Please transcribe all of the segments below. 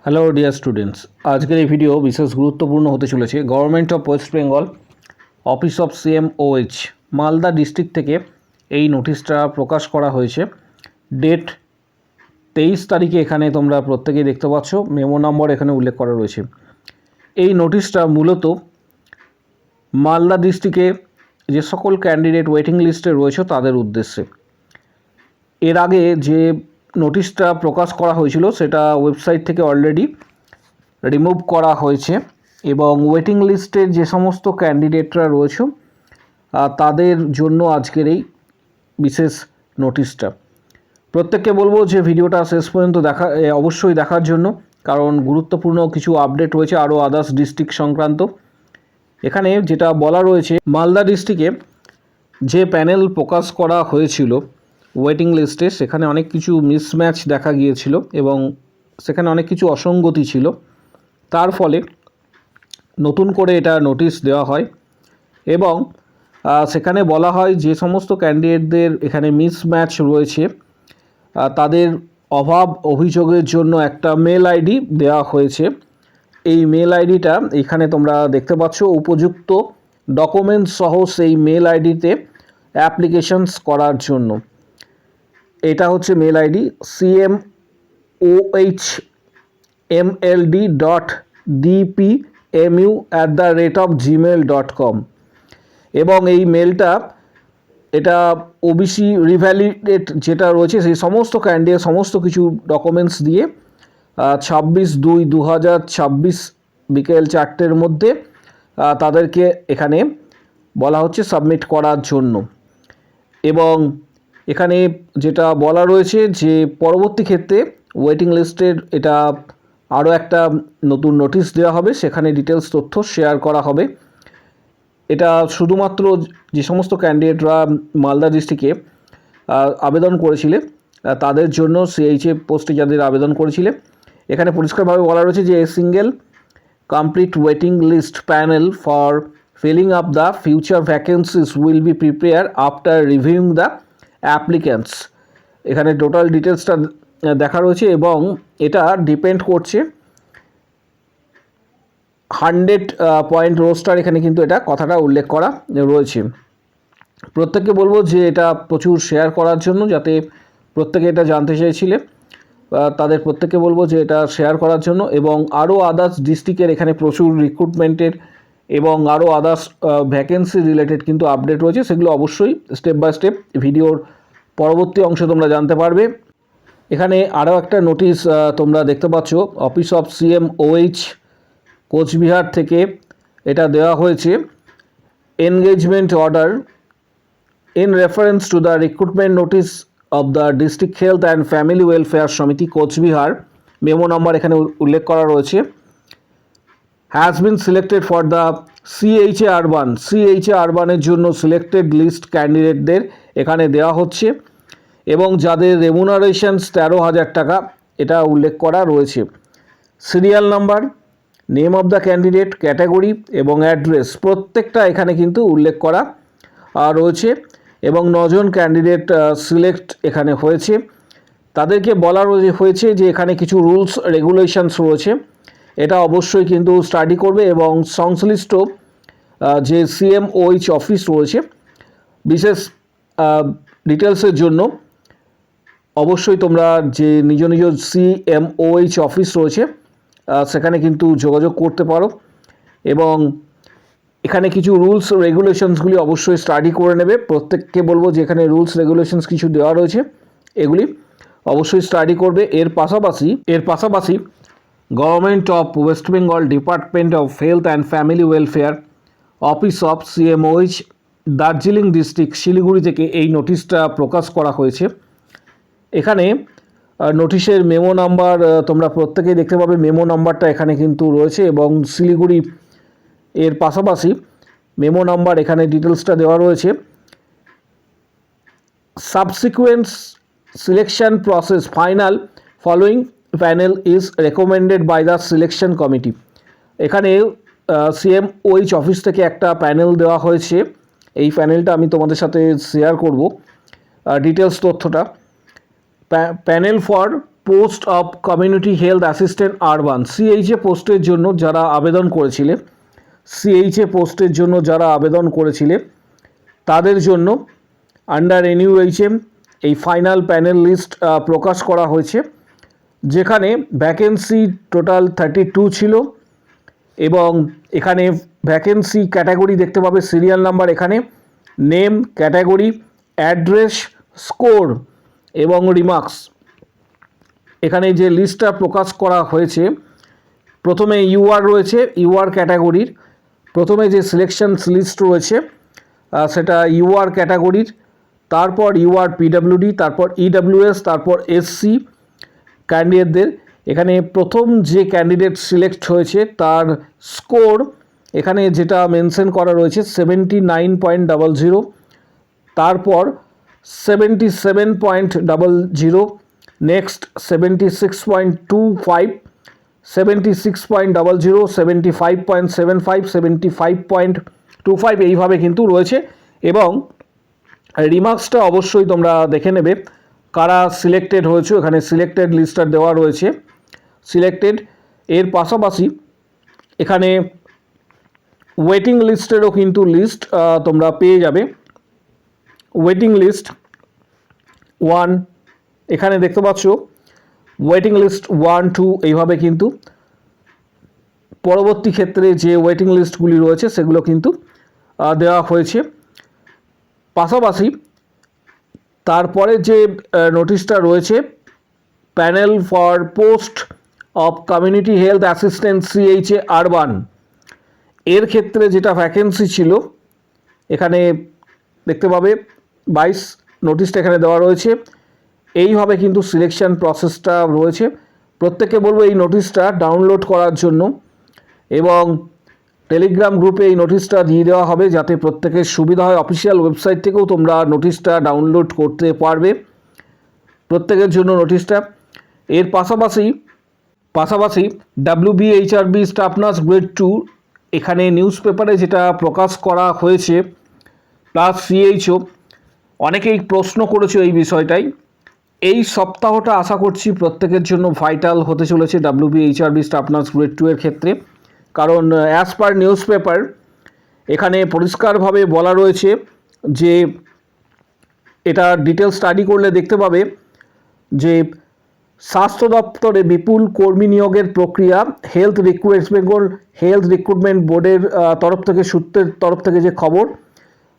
Hello dear students, আজকের এই video বিশেষ গুরুত্বপূর্ণ হতে চলেছে। Government of West Bengal office of CMOH Malda district থেকে এই নোটিশটা প্রকাশ করা হয়েছে। ডেট 23 তারিখে এখানে তোমরা প্রত্যেকেই দেখতে পাচ্ছ, মেমো নম্বর এখানে উল্লেখ করা রয়েছে। এই নোটিশটা মূলত মালদা ডিস্ট্রিক্টে যে সকল ক্যান্ডিডেট ওয়েটিং লিস্টে রয়েছে তাদের উদ্দেশ্যে। এর আগে যে নোটিশটা প্রকাশ করা হয়েছিল সেটা ওয়েবসাইট থেকে অলরেডি রিমুভ করা হয়েছে এবং ওয়েটিং লিস্টের যে সমস্ত ক্যান্ডিডেটরা রয়েছে তাদের জন্য আজকের এই বিশেষ নোটিশটা। প্রত্যেককে বলবো যে ভিডিওটা শেষ পর্যন্ত অবশ্যই দেখার জন্য, কারণ গুরুত্বপূর্ণ কিছু আপডেট রয়েছে আরও আদার্স ডিস্ট্রিক্ট সংক্রান্ত। এখানে যেটা বলা রয়েছে, মালদা ডিস্ট্রিক্টে যে প্যানেল প্রকাশ করা হয়েছিল ওয়েটিং লিস্টে, সেখানে অনেক কিছু মিসম্যাচ দেখা গিয়েছিল এবং সেখানে অনেক কিছু অসঙ্গতি ছিল। তার ফলে নতুন করে এটা নোটিশ দেওয়া হয় এবং সেখানে বলা হয় যে সমস্ত ক্যান্ডিডেটদের এখানে মিসম্যাচ রয়েছে তাদের অভাব অভিযোগের জন্য একটা মেল আইডি দেওয়া হয়েছে। এই মেল আইডিটা এখানে তোমরা দেখতে পাচ্ছ, উপযুক্ত ডকুমেন্টস সহ সেই মেল আইডিতে অ্যাপ্লিকেশনস করার জন্য। এটা হচ্ছে মেল আইডি CMOHMLD.DPMU@gmail.com এবং এই মেলটা এটা ওবিসি রিভ্যালিডেট যেটা রয়েছে সেই সমস্ত ক্যান্ডিডেট সমস্ত কিছু ডকুমেন্টস দিয়ে 26/2/2026 বিকেল 4টের মধ্যে তাদেরকে এখানে বলা হচ্ছে সাবমিট করার জন্য। এবং এখানে যেটা বলা রয়েছে যে পরবর্তী ক্ষেত্রে ওয়েটিং লিস্টের এটা আরও একটা নতুন নোটিশ দেওয়া হবে, সেখানে ডিটেলস তথ্য শেয়ার করা হবে। এটা শুধুমাত্র যে সমস্ত ক্যান্ডিডেটরা মালদা ডিস্ট্রিক্টে আবেদন করেছিলে তাদের জন্য, CHA পোস্টে যাদের আবেদন করেছিলে, এখানে পরিষ্কারভাবে বলা রয়েছে যে single complete waiting list panel for filling up the future vacancies will be prepare after reviewing the applicants. এখানে টোটাল ডিটেলসটা দেখা রয়েছে এবং এটা ডিপেন্ড করছে 100 পয়েন্ট রোস্টার, এখানে কিন্তু এটা কথাটা উল্লেখ করা রয়েছে। প্রত্যেককে বলবো যে এটা প্রচুর শেয়ার করার জন্য, যাতে প্রত্যেকে এটা জানতে চাইছিলে তাদের প্রত্যেককে বলবো যে এটা শেয়ার করার জন্য। এবং আরও আদার্স ডিস্ট্রিক্টের এখানে প্রচুর রিক্রুটমেন্টের এবং আরও আদার্স ভ্যাকেন্সি রিলেটেড কিন্তু আপডেট রয়েছে, সেগুলো অবশ্যই স্টেপ বাই স্টেপ ভিডিওর পরবর্তী অংশে তোমরা জানতে পারবে। এখানে আরও একটা নোটিশ তোমরা দেখতে পাচ্ছ, অফিস অফ CMOH কোচবিহার থেকে এটা দেওয়া হয়েছে। Engagement order in reference to the recruitment notice of the district health and family welfare সমিতি কোচবিহার, মেমো নাম্বার এখানে উল্লেখ করা রয়েছে, has been selected for the CHA urban. CHA আরবানের জন্য সিলেক্টেড লিস্ট ক্যান্ডিডেটদের এখানে দেওয়া হচ্ছে এবং যাদের রেমুনারেশনস 13,000 টাকা এটা উল্লেখ করা রয়েছে। Serial number, name of the candidate, category এবং অ্যাড্রেস প্রত্যেকটা এখানে কিন্তু উল্লেখ করা রয়েছে এবং 9 জন ক্যান্ডিডেট সিলেক্ট এখানে হয়েছে। তাদেরকে বলা হয়েছে যে এখানে কিছু রুলস রেগুলেশনস রয়েছে, এটা অবশ্যই কিন্তু স্টাডি করবে এবং সংশ্লিষ্ট যে CMOH অফিস রয়েছে বিশেষ ডিটেলসের জন্য অবশ্যই তোমরা যে নিজ নিজ CMOH অফিস রয়েছে সেখানে কিন্তু যোগাযোগ করতে পারো এবং এখানে কিছু রুলস রেগুলেশনসগুলি অবশ্যই স্টাডি করে নেবে। প্রত্যেককে বলবো যে এখানে রুলস রেগুলেশনস কিছু দেওয়া রয়েছে, এগুলি অবশ্যই স্টাডি করবে। এর পাশাপাশি government of West Bengal department of health and family welfare office of CMOH Darjeeling district Siliguri থেকে এই নোটিশটা প্রকাশ করা হয়েছে। এখানে নোটিশের মেমো নাম্বার তোমরা প্রত্যেকেই দেখতে পাবে, মেমো নাম্বারটা এখানে কিন্তু রয়েছে এবং শিলিগুড়ি এর পাশাপাশি মেমো নাম্বার এখানে ডিটেলসটা দেওয়া রয়েছে। Subsequent selection process final following panel is recommended by the selection committee. এখানে CMOH অফিস থেকে একটা প্যানেল দেওয়া হয়েছে, এই প্যানেলটা আমি তোমাদের সাথে শেয়ার করব ডিটেলস তথ্যটা। Panel for post of community health assistant urban, CHA পোস্টের জন্য যারা আবেদন করেছিলে, সিএইচএ পোস্টের জন্য যারা আবেদন করেছিলে তাদের জন্য আন্ডার এনইউএইচএম এই ফাইনাল প্যানেল লিস্ট প্রকাশ করা হয়েছে, যেখানে ভ্যাকেন্সি টোটাল 32 ছিল এবং এখানে ভ্যাকেন্সি ক্যাটাগরি দেখতে পাবে, সিরিয়াল নাম্বার এখানে, নেম, ক্যাটাগরি, অ্যাড্রেস, স্কোর এবং রিমার্কস। এখানে যে লিস্টটা প্রকাশ করা হয়েছে, প্রথমে ইউআর রয়েছে, ইউআর ক্যাটাগরির প্রথমে যে সিলেকশন লিস্ট রয়েছে সেটা ইউআর ক্যাটাগরির, তারপর ইউআর পিডব্লিউডি, তারপর ইডব্লিউএস, তারপর এসসি ক্যান্ডিডেটদের। এখানে প্রথম যে ক্যান্ডিডেট সিলেক্ট হয়েছে তার স্কোর এখানে যেটা মেনশন করা রয়েছে 79.00, তারপর 77.00, নেক্সট 76.25, 76.00, 75.75, 75.25 এইভাবে কিন্তু রয়েছে। এবং রিমার্কসটা অবশ্যই তোমরা দেখে নেবে কারা সিলেক্টেড হয়েছে, এখানে সিলেক্টেড লিস্টটা দেওয়া রয়েছে, সিলেক্টেড। এর পাশাপাশি এখানে ওয়েটিং লিস্টেরও কিন্তু লিস্ট তোমরা পেয়ে যাবে। ওয়েটিং লিস্ট 1 এখানে দেখতে পাচ্ছ, ওয়েটিং লিস্ট 1, 2 এইভাবে কিন্তু পরবর্তী ক্ষেত্রে যে ওয়েটিং লিস্টগুলি রয়েছে সেগুলো কিন্তু দেওয়া হয়েছে। পাশাপাশি তারপরে যে নোটিশটা রয়েছে, panel for post of community health assistant CHA urban, এর ক্ষেত্রে যেটা ভ্যাকেন্সি ছিল এখানে দেখতে পাবে 22 নোটিশটা এখানে দেওয়া রয়েছে। এইভাবে কিন্তু সিলেকশন প্রসেসটা রয়েছে। প্রত্যেককে বলবো এই নোটিশটা ডাউনলোড করার জন্য, এবং টেলিগ্রাম গ্রুপে এই নোটিশটা দিয়ে দেওয়া হবে যাতে প্রত্যেকের সুবিধা হয়। অফিসিয়াল ওয়েবসাইট থেকেও তোমরা নোটিশটা ডাউনলোড করতে পারবে প্রত্যেকের জন্য নোটিশটা। এর পাশাপাশি ডাব্লিউবিএইচআরবি স্টাফ নার্স গ্রেড 2 এখানে নিউজ পেপারে যেটা প্রকাশ করা হয়েছে, প্লাস সিএইচও, অনেকেই প্রশ্ন করেছে এই বিষয়টাই। এই সপ্তাহটা আশা করছি প্রত্যেকের জন্য ভাইটাল হতে চলেছে ডাব্লিউবিএইচআরবি স্টাফ নার্স গ্রেড 2 এর ক্ষেত্রে, কারণ অ্যাজ পার নিউজ পেপার এখানে পরিষ্কারভাবে বলা রয়েছে যে এটা ডিটেল স্টাডি করলে দেখতে পাবে যে স্বাস্থ্য দপ্তরে বিপুল কর্মী নিয়োগের প্রক্রিয়া, ওয়েস্ট বেঙ্গল হেলথ রিক্রুটমেন্ট বোর্ডের সূত্রের তরফ থেকে যে খবর,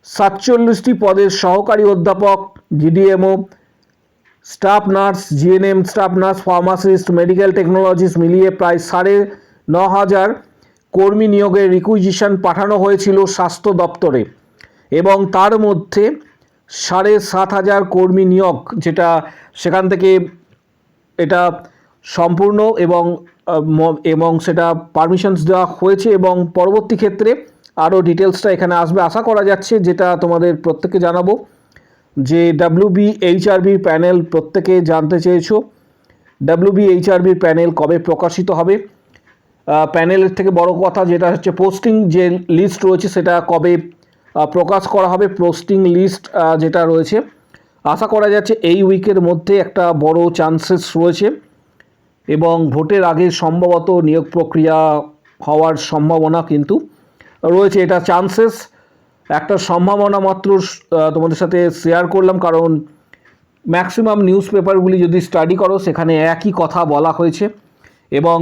47টি পদের সহকারী অধ্যাপক, GDMO, staff nurse, GNM staff nurse, pharmacist, medical technologist মিলিয়ে প্রায় 9,500 কর্মী নিয়োগের রিকুইজিশন পাঠানো হয়েছিল স্বাস্থ্য দপ্তরে, এবং তার মধ্যে 7,500 কর্মী নিয়োগ, যেটা সেখান থেকে এটা সম্পূর্ণ এবং সেটা পারমিশনস দেওয়া হয়েছে, এবং পরবর্তী ক্ষেত্রে আরও ডিটেলসটা এখানে আসবে আশা করা যাচ্ছে, যেটা তোমাদের প্রত্যেককে জানাবো যে ডাব্লিউবিএইচআরবির প্যানেল প্রত্যেকে জানতে চেয়েছো, ডাব্লিউবিএইচআরবির প্যানেল কবে প্রকাশিত হবে। প্যানেলের থেকে বড় কথা যেটা হচ্ছে পোস্টিং যে লিস্ট রয়েছে সেটা কবে প্রকাশ করা হবে। পোস্টিং লিস্ট যেটা রয়েছে আশা করা যাচ্ছে এই উইকের মধ্যে একটা বড় চান্সেস রয়েছে, এবং ভোটের আগে সম্ভবত নিয়োগ প্রক্রিয়া হওয়ার সম্ভাবনা কিন্তু রয়েছে। এটা চান্সেস, একটা সম্ভাবনা মাত্র তোমাদের সাথে শেয়ার করলাম, কারণ ম্যাক্সিমাম নিউজ পেপারগুলি যদি স্টাডি করো সেখানে একই কথা বলা হয়েছে, এবং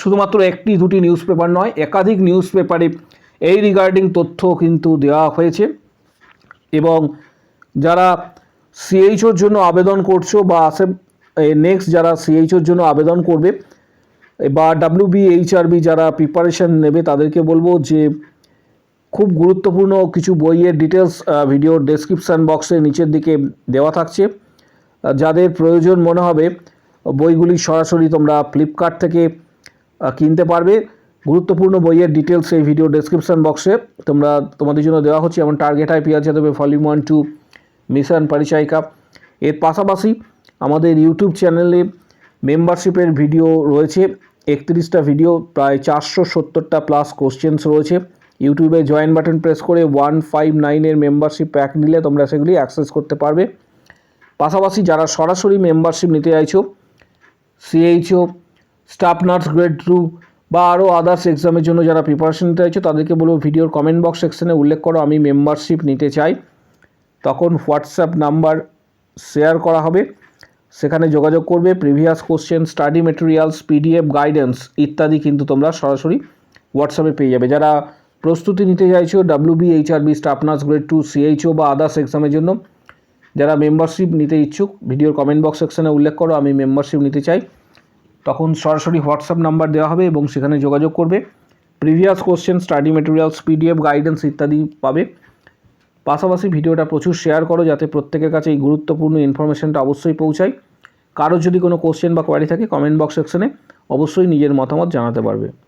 শুধুমাত্র 1-2টি নিউজ পেপার নয়, একাধিক নিউজ পেপারে এই রিগার্ডিং তথ্য কিন্তু দেওয়া হয়েছে। এবং যারা সিএইচওর জন্য আবেদন করছো বা নেক্সট যারা সিএইচওর জন্য আবেদন করবে বা ডাব্লিউবিএইচআরবি যারা প্রিপারেশন নেবে তাদেরকে বলবো যে খুব গুরুত্বপূর্ণ কিছু বইয়ের ডিটেলস ভিডিওর ডেসক্রিপশান বক্সে নিচের দিকে দেওয়া থাকছে। যাদের প্রয়োজন মনে হবে বইগুলি সরাসরি তোমরা ফ্লিপকার্ট থেকে কিনতে পারবে। গুরুত্বপূর্ণ বইয়ের ডিটেলস এই ভিডিও ডেসক্রিপশান বক্সে তোমাদের জন্য দেওয়া হচ্ছে, যেমন টার্গেট আই পিয়ার যাদবে ভলিউম 1-2, মিশন পরিচায়িকা। এর পাশাপাশি আমাদের ইউটিউব চ্যানেলে মেম্বারশিপের ভিডিও রয়েছে, 31টা ভিডিও, প্রায় 470টা প্লাস কোশ্চেন্স রয়েছে। ইউটিউবে জয়েন বাটন প্রেস করে 159 মেম্বারশিপ প্যাক নিলে তোমরা সেগুলি অ্যাক্সেস করতে পারবে। পাশাপাশি যারা সরাসরি মেম্বারশিপ নিতে চাইছো সিএইচও, স্টাফ নার্স গ্রেড 2 বা আরও আদার্স এক্সামের জন্য যারা প্রিপারেশন নিতে চাইছো তাদেরকে বলবো ভিডিওর কমেন্ট বক্স সেকশনে উল্লেখ করো আমি মেম্বারশিপ নিতে চাই। তখন হোয়াটসঅ্যাপ নাম্বার শেয়ার করা হবে, সেখানে যোগাযোগ করবে। Previous question, study materials, PDF guidance ইত্যাদি কিন্তু তোমরা সরাসরি হোয়াটসঅ্যাপে পেয়ে যাবে। যারা প্রস্তুতি নিতে চাইছো WB, HRB, staff nurse grade 2, CHO বা আদার্স এক্সামের জন্য, যারা মেম্বারশিপ নিতে ইচ্ছুক ভিডিওর কমেন্ট বক্স সেকশনে উল্লেখ করো আমি মেম্বারশিপ নিতে চাই। তখন সরাসরি হোয়াটসঅ্যাপ নাম্বার দেওয়া হবে এবং সেখানে যোগাযোগ করবে। Previous question, study materials, PDF guidance ইত্যাদি পাবে। পাশাপাশি ভিডিওটা প্রচুর শেয়ার করো যাতে প্রত্যেকের কাছে এই গুরুত্বপূর্ণ ইনফরমেশনটা অবশ্যই পৌঁছায়। কারোর যদি কোনো কোশ্চেন বা কোয়ারি থাকে কমেন্ট বক্স সেকশনে অবশ্যই নিজের মতামত জানাতে পারবে।